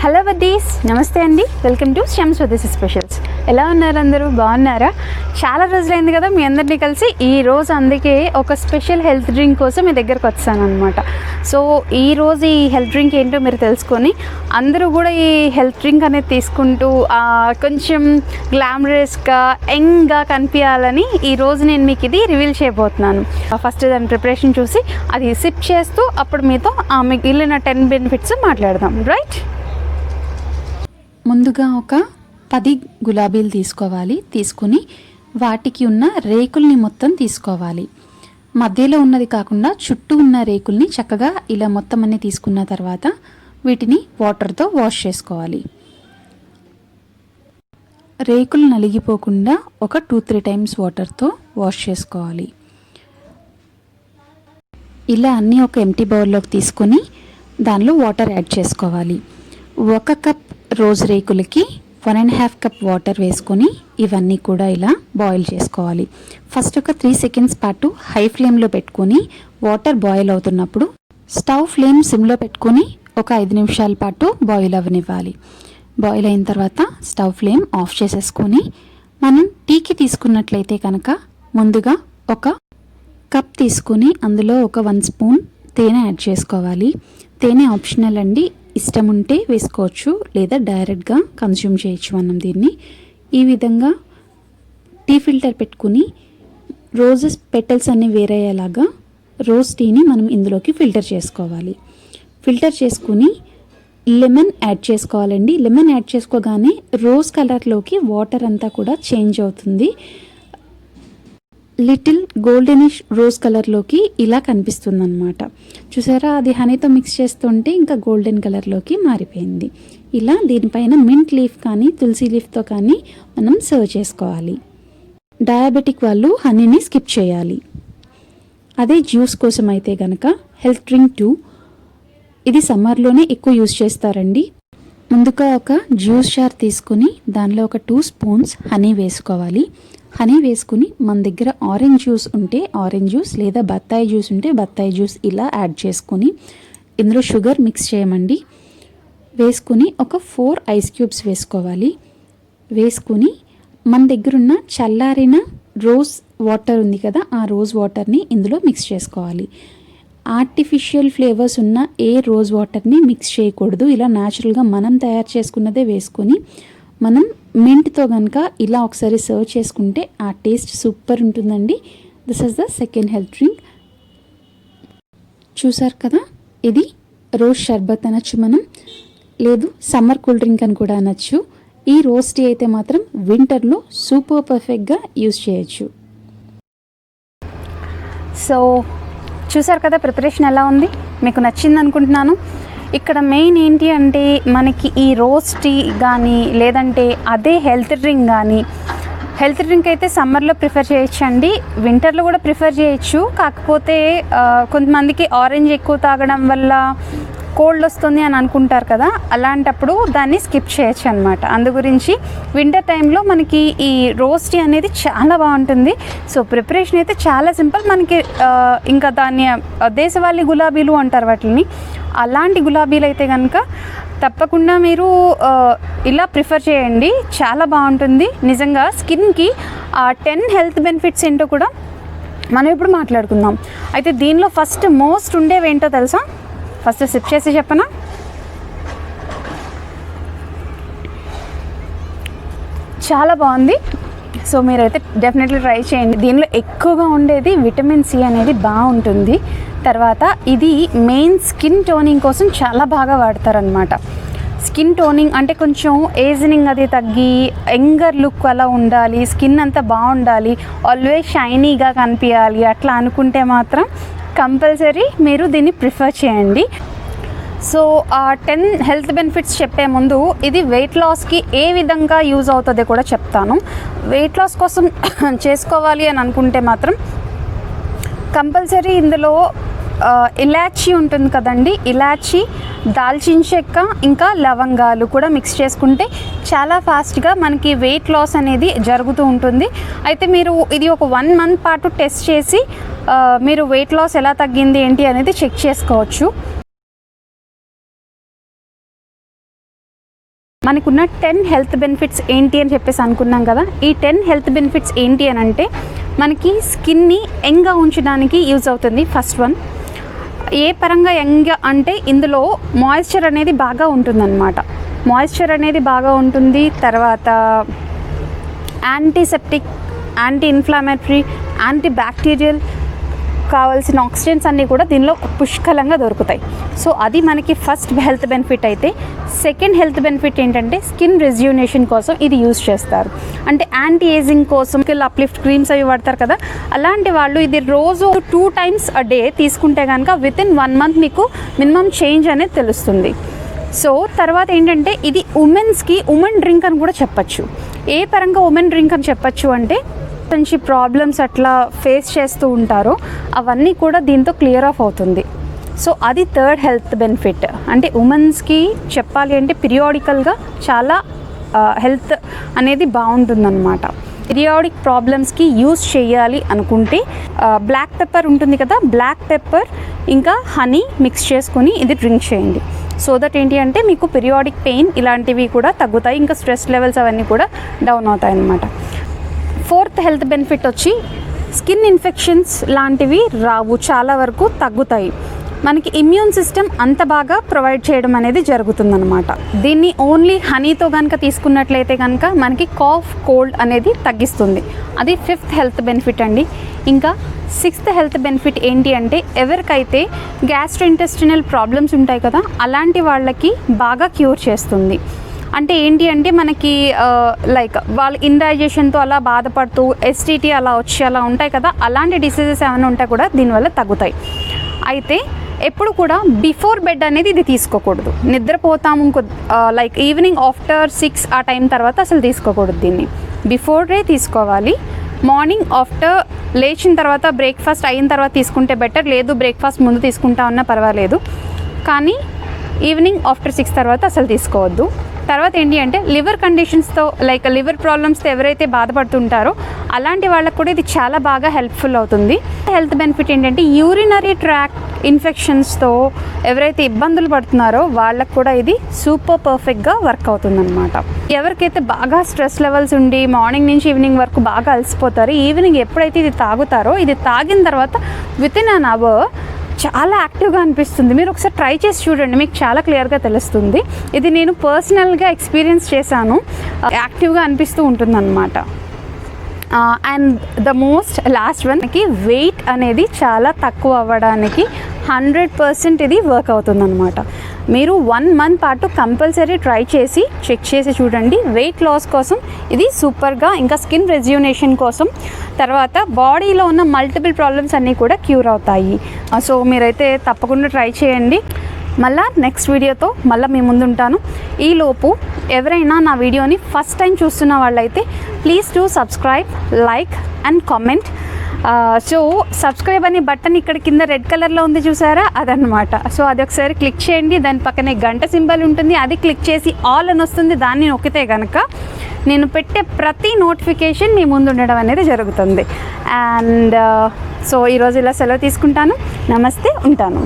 Hello buddies, నమస్తే అండి. Welcome to స్వదేశీ స్పెషల్స్. ఎలా ఉన్నారు అందరూ? బాగున్నారా? చాలా రోజులైంది కదా మీ అందరినీ కలిసి. ఈరోజు అందుకే ఒక స్పెషల్ హెల్త్ డ్రింక్ కోసం మీ దగ్గరకు వచ్చాను అనమాట. సో ఈరోజు ఈ హెల్త్ డ్రింక్ ఏంటో మీరు తెలుసుకొని అందరూ కూడా ఈ హెల్త్ డ్రింక్ అనేది తీసుకుంటూ కొంచెం గ్లామరస్గా యంగ్గా కనిపించాలని ఈరోజు నేను మీకు ఇది రివీల్ చేయబోతున్నాను. ఫస్ట్ దాని ప్రిపరేషన్ చూసి అది సిప్ చేస్తూ అప్పుడు మీతో మిగిలిన 10 బెనిఫిట్స్ మాట్లాడదాం. రైట్, ముందుగా ఒక 10 గులాబీలు తీసుకోవాలి. తీసుకుని వాటికి ఉన్న రేకుల్ని మొత్తం తీసుకోవాలి. మధ్యలో ఉన్నది కాకుండా చుట్టూ ఉన్న రేకుల్ని చక్కగా ఇలా మొత్తం అన్నీ తీసుకున్న తర్వాత వీటిని వాటర్తో వాష్ చేసుకోవాలి. రేకులు నలిగిపోకుండా ఒక 2-3 టైమ్స్ వాటర్తో వాష్ చేసుకోవాలి. ఇలా అన్నీ ఒక ఎంటీ బౌల్లోకి తీసుకొని దానిలో వాటర్ యాడ్ చేసుకోవాలి. 1 కప్ రోజ్ రేకులకి 1.5 కప్ వాటర్ వేసుకొని ఇవన్నీ కూడా ఇలా బాయిల్ చేసుకోవాలి. ఫస్ట్ ఒక 3 సెకండ్స్ పాటు హై ఫ్లేమ్లో పెట్టుకొని వాటర్ బాయిల్ అవుతున్నప్పుడు స్టవ్ ఫ్లేమ్ సిమ్లో పెట్టుకొని ఒక 5 నిమిషాల పాటు బాయిల్ అవ్వనివ్వాలి. బాయిల్ అయిన తర్వాత స్టవ్ ఫ్లేమ్ ఆఫ్ చేసేసుకొని మనం టీకి తీసుకున్నట్లయితే కనుక ముందుగా ఒక కప్ తీసుకొని అందులో ఒక 1 స్పూన్ తేనె యాడ్ చేసుకోవాలి. తేనె ఆప్షనల్ అండి, ఇష్టం ఉంటే వేసుకోవచ్చు లేదా డైరెక్ట్గా కన్స్యూమ్ చేయొచ్చు మనం దీన్ని. ఈ విధంగా టీ ఫిల్టర్ పెట్టుకుని రోజెస్ పెటల్స్ అన్నీ వేరయ్యేలాగా రోజ్ టీని మనం ఇందులోకి ఫిల్టర్ చేసుకోవాలి. ఫిల్టర్ చేసుకుని లెమన్ యాడ్ చేసుకోవాలండి. లెమన్ యాడ్ చేసుకోగానే రోజ్ కలర్లోకి వాటర్ అంతా కూడా చేంజ్ అవుతుంది. లిటిల్ గోల్డెనిష్ రోజ్ కలర్లోకి ఇలా కనిపిస్తుంది అన్నమాట. చూసారా, అది హనీతో మిక్స్ చేస్తుంటే ఇంకా గోల్డెన్ కలర్లోకి మారిపోయింది. ఇలా దీనిపైన మింట్ లీఫ్ కానీ తులసి లీఫ్తో కానీ మనం సర్వ్ చేసుకోవాలి. డయాబెటిక్ వాళ్ళు హనీని స్కిప్ చేయాలి. అదే జ్యూస్ కోసం అయితే కనుక హెల్త్ డ్రింక్ 2 ఇది సమ్మర్లోనే ఎక్కువ యూజ్ చేస్తారండి. ముందుగా ఒక జ్యూస్ జార్ తీసుకుని దానిలో ఒక 2 స్పూన్స్ హనీ వేసుకోవాలి. హనీ వేసుకుని మన దగ్గర ఆరెంజ్ జ్యూస్ ఉంటే ఆరెంజ్ జ్యూస్ లేదా బత్తాయి జ్యూస్ ఉంటే బత్తాయి జ్యూస్ ఇలా యాడ్ చేసుకుని ఇందులో షుగర్ మిక్స్ చేయమండి. వేసుకుని ఒక 4 ఐస్ క్యూబ్స్ వేసుకోవాలి. వేసుకుని మన దగ్గర ఉన్న చల్లారిన రోజ్ వాటర్ ఉంది కదా, ఆ రోజ్ వాటర్ని ఇందులో మిక్స్ చేసుకోవాలి. ఆర్టిఫిషియల్ ఫ్లేవర్స్ ఉన్న ఏ రోజ్ వాటర్ని మిక్స్ చేయకూడదు. ఇలా న్యాచురల్గా మనం తయారు చేసుకున్నదే వేసుకొని మనం మింట్తో కనుక ఇలా ఒకసారి సర్వ్ చేసుకుంటే ఆ టేస్ట్ సూపర్ ఉంటుందండి. This is the second health drink. చూసారు కదా, ఇది రోజ్ షర్బత్ అనొచ్చు మనం, లేదు సమ్మర్ కూల్ డ్రింక్ అని కూడా అనొచ్చు. ఈ రోజ్ టీ అయితే మాత్రం వింటర్లో సూపర్ పర్ఫెక్ట్గా యూజ్ చేయొచ్చు. సో చూసారు కదా, ప్రిపరేషన్ ఎలా ఉంది, మీకు నచ్చింది అనుకుంటున్నాను. ఇక్కడ మెయిన్ ఏంటి అంటే మనకి ఈ రోజ్ టీ కానీ లేదంటే అదే హెల్త్ డ్రింక్ కానీ, హెల్త్ డ్రింక్ అయితే సమ్మర్లో ప్రిఫర్ చేయొచ్చు అండి, వింటర్లో కూడా ప్రిఫర్ చేయొచ్చు. కాకపోతే కొంతమందికి ఆరెంజ్ ఎక్కువ తాగడం వల్ల కోల్డ్ వస్తుంది అని అనుకుంటారు కదా, అలాంటప్పుడు దాన్ని స్కిప్ చేయొచ్చు అనమాట. అందు గురించి వింటర్ టైంలో మనకి ఈ రోజ్ టీ అనేది చాలా బాగుంటుంది. సో ప్రిపరేషన్ అయితే చాలా సింపుల్. మనకి ఇంకా దాన్ని దేశవాళీ గులాబీలు అంటారు వాటిని, అలాంటి గులాబీలు అయితే కనుక తప్పకుండా మీరు ఇలా ప్రిఫర్ చేయండి, చాలా బాగుంటుంది నిజంగా. స్కిన్కి 10 హెల్త్ బెనిఫిట్స్ ఏంటో కూడా మనం ఇప్పుడు మాట్లాడుకుందాం. అయితే దీనిలో ఫస్ట్ మోస్ట్ ఉండేవి ఏంటో తెలుసా? ఫస్ట్ సిప్ చేసి చెప్పనా? చాలా బాగుంది. సో మీరైతే డెఫినెట్లీ ట్రై చేయండి. దీనిలో ఎక్కువగా ఉండేది విటమిన్ సి అనేది బాగుంటుంది. తర్వాత ఇది మెయిన్ స్కిన్ టోనింగ్ కోసం చాలా బాగా వాడతారనమాట. స్కిన్ టోనింగ్ అంటే కొంచెం ఏజింగ్ అది తగ్గి యంగర్ లుక్ అలా ఉండాలి, స్కిన్ అంతా బాగుండాలి, ఆల్వేస్ షైనీగా కనిపించాలి అట్లా అనుకుంటే మాత్రం కంపల్సరీ మీరు దీన్ని ప్రిఫర్ చేయండి. సో 10 హెల్త్ బెనిఫిట్స్ చెప్పే ముందు ఇది వెయిట్ లాస్కి ఏ విధంగా యూజ్ అవుతుందో కూడా చెప్తాను. వెయిట్ లాస్ కోసం చేసుకోవాలి అని అనుకుంటే మాత్రం కంపల్సరీ ఇందులో ఇలాచీ ఉంటుంది కదండి, ఇలాచీ, దాల్చిన చెక్క, ఇంకా లవంగాలు కూడా మిక్స్ చేసుకుంటే చాలా ఫాస్ట్గా మనకి వెయిట్ లాస్ అనేది జరుగుతూ ఉంటుంది. అయితే మీరు ఇది ఒక 1 మంత్ పాటు టెస్ట్ చేసి మీరు వెయిట్ లాస్ ఎలా తగ్గింది ఏంటి అనేది చెక్ చేసుకోవచ్చు. మనకున్న 10 హెల్త్ బెనిఫిట్స్ ఏంటి అని చెప్పేసి అనుకున్నాం కదా. ఈ 10 హెల్త్ బెనిఫిట్స్ ఏంటి అని అంటే మనకి స్కిన్ని యంగ్గా ఉంచడానికి యూజ్ అవుతుంది. ఫస్ట్ వన్, ఏ పరంగా యంగ్ అంటే ఇందులో మాయిశ్చర్ అనేది బాగా ఉంటుందన్నమాట. మాయిశ్చర్ అనేది బాగా ఉంటుంది. తర్వాత antiseptic, anti inflammatory, anti bacterial కావాల్సిన ఆక్సిజన్స్ అన్నీ కూడా దీనిలో పుష్కలంగా దొరుకుతాయి. సో అది మనకి ఫస్ట్ హెల్త్ బెనిఫిట్ అయితే, సెకండ్ హెల్త్ బెనిఫిట్ ఏంటంటే స్కిన్ రెజ్యూనేషన్ కోసం ఇది యూజ్ చేస్తారు. అంటే యాంటీ ఏజింగ్ కోసం అప్లిఫ్ట్ క్రీమ్స్ అవి వాడతారు కదా, అలాంటి వాళ్ళు ఇది రోజు 2 times a day తీసుకుంటే కనుక వితిన్ 1 month మీకు మినిమం చేంజ్ అనేది తెలుస్తుంది. సో తర్వాత ఏంటంటే ఇది ఉమెన్ డ్రింక్ అని కూడా చెప్పచ్చు. ఏ పరంగా ఉమెన్ డ్రింక్ అని చెప్పచ్చు అంటే మంచి ప్రాబ్లమ్స్ అట్లా ఫేస్ చేస్తూ ఉంటారో అవన్నీ కూడా దీంతో క్లియర్ ఆఫ్ అవుతుంది. సో అది థర్డ్ హెల్త్ బెనిఫిట్. అంటే ఉమెన్స్కి చెప్పాలి అంటే పీరియాడికల్గా చాలా హెల్త్ అనేది బాగుంటుందన్నమాట. పీరియాడిక్ ప్రాబ్లమ్స్కి యూజ్ చేయాలి అనుకుంటే బ్లాక్ పెప్పర్ ఉంటుంది కదా, బ్లాక్ పెప్పర్ ఇంకా హనీ మిక్స్ చేసుకొని ఇది డ్రింక్ చేయండి. సో దట్ ఏంటి అంటే మీకు పీరియాడిక్ పెయిన్ ఇలాంటివి కూడా తగ్గుతాయి, ఇంకా స్ట్రెస్ లెవెల్స్ అవన్నీ కూడా డౌన్ అవుతాయి అన్నమాట. ఫోర్త్ హెల్త్ బెనిఫిట్ వచ్చి స్కిన్ ఇన్ఫెక్షన్స్ లాంటివి రావు, చాలా వరకు తగ్గుతాయి. మనకి ఇమ్యూన్ సిస్టమ్ అంత బాగా ప్రొవైడ్ చేయడం అనేది జరుగుతుందన్నమాట. దీన్ని ఓన్లీ హనీతో కనుక తీసుకున్నట్లయితే కనుక మనకి కాఫ్, కోల్డ్ అనేది తగ్గిస్తుంది. అది 5th హెల్త్ బెనిఫిట్ అండి. ఇంకా 6th హెల్త్ బెనిఫిట్ ఏంటి అంటే ఎవరికైతే గ్యాస్ట్రోఇంటెస్టినల్ ప్రాబ్లమ్స్ ఉంటాయి కదా అలాంటి వాళ్ళకి బాగా క్యూర్ చేస్తుంది. అంటే ఏంటి అంటే మనకి లైక్ వాళ్ళు ఇండైజెషన్తో అలా బాధపడుతూ ఎస్టీటీ అలా వచ్చి అలా ఉంటాయి కదా, అలాంటి డిసీజెస్ ఏమైనా ఉంటాయి కూడా దీనివల్ల తగ్గుతాయి. అయితే ఎప్పుడు కూడా బిఫోర్ బెడ్ అనేది ఇది తీసుకోకూడదు. నిద్రపోతాము లైక్ ఈవినింగ్ ఆఫ్టర్ 6 ఆ టైం తర్వాత అసలు తీసుకోకూడదు. దీన్ని బిఫోరే తీసుకోవాలి. మార్నింగ్ ఆఫ్టర్ లేచిన తర్వాత బ్రేక్ఫాస్ట్ అయిన తర్వాత తీసుకుంటే బెటర్, లేదు బ్రేక్ఫాస్ట్ ముందు తీసుకుంటా ఉన్నా పర్వాలేదు, కానీ ఈవినింగ్ ఆఫ్టర్ 6 తర్వాత అసలు తీసుకోవద్దు. తర్వాత ఏంటి అంటే లివర్ కండిషన్స్తో లైక్ లివర్ ప్రాబ్లమ్స్తో ఎవరైతే బాధపడుతుంటారో అలాంటి వాళ్ళకు కూడా ఇది చాలా బాగా హెల్ప్ఫుల్ అవుతుంది. హెల్త్ బెనిఫిట్ ఏంటంటే యూరినరీ ట్రాక్ట్ ఇన్ఫెక్షన్స్తో ఎవరైతే ఇబ్బందులు పడుతున్నారో వాళ్ళకు కూడా ఇది సూపర్ పర్ఫెక్ట్గా వర్క్ అవుతుందన్నమాట. ఎవరికైతే బాగా స్ట్రెస్ లెవెల్స్ ఉండి మార్నింగ్ నుంచి ఈవినింగ్ వరకు బాగా అలసిపోతారో ఈవినింగ్ ఎప్పుడైతే ఇది తాగుతారో ఇది తాగిన తర్వాత వితిన్ an hour చాలా యాక్టివ్గా అనిపిస్తుంది. మీరు ఒకసారి ట్రై చేసి చూడండి, మీకు చాలా క్లియర్గా తెలుస్తుంది. ఇది నేను పర్సనల్గా ఎక్స్పీరియన్స్ చేశాను, యాక్టివ్గా అనిపిస్తూ ఉంటుందన్నమాట. అండ్ ద మోస్ట్ లాస్ట్ వన్కి వెయిట్ అనేది చాలా తక్కువ అవ్వడానికి 100% ఇది వర్క్ అవుతుందన్నమాట. మీరు 1 month పాటు కంపల్సరీ ట్రై చేసి చెక్ చేసి చూడండి. వెయిట్ లాస్ కోసం ఇది సూపర్గా, ఇంకా స్కిన్ రెజ్యూనేషన్ కోసం, తర్వాత బాడీలో ఉన్న మల్టిపుల్ ప్రాబ్లమ్స్ అన్నీ కూడా క్యూర్ అవుతాయి. సో మీరైతే తప్పకుండా ట్రై చేయండి. మళ్ళీ నెక్స్ట్ వీడియోతో మళ్ళీ మీ ముందు ఉంటాను. ఈలోపు ఎవరైనా నా వీడియోని ఫస్ట్ టైం చూస్తున్న వాళ్ళైతే please to subscribe, like and comment. So subscribe అనే బటన్ ఇక్కడ కింద రెడ్ కలర్లో ఉంది చూసారా, అదనమాట. సో అది ఒకసారి క్లిక్ చేయండి. దాని పక్కనే గంట సింబల్ ఉంటుంది, అది క్లిక్ చేసి ఆల్ అని వస్తుంది. దాన్ని నొక్కితే కనుక నేను పెట్టే ప్రతి నోటిఫికేషన్ మీ ముందు ఉండడం అనేది జరుగుతుంది. అండ్ సో ఈరోజు ఇలా సెలవు తీసుకుంటాను. నమస్తే, ఉంటాను.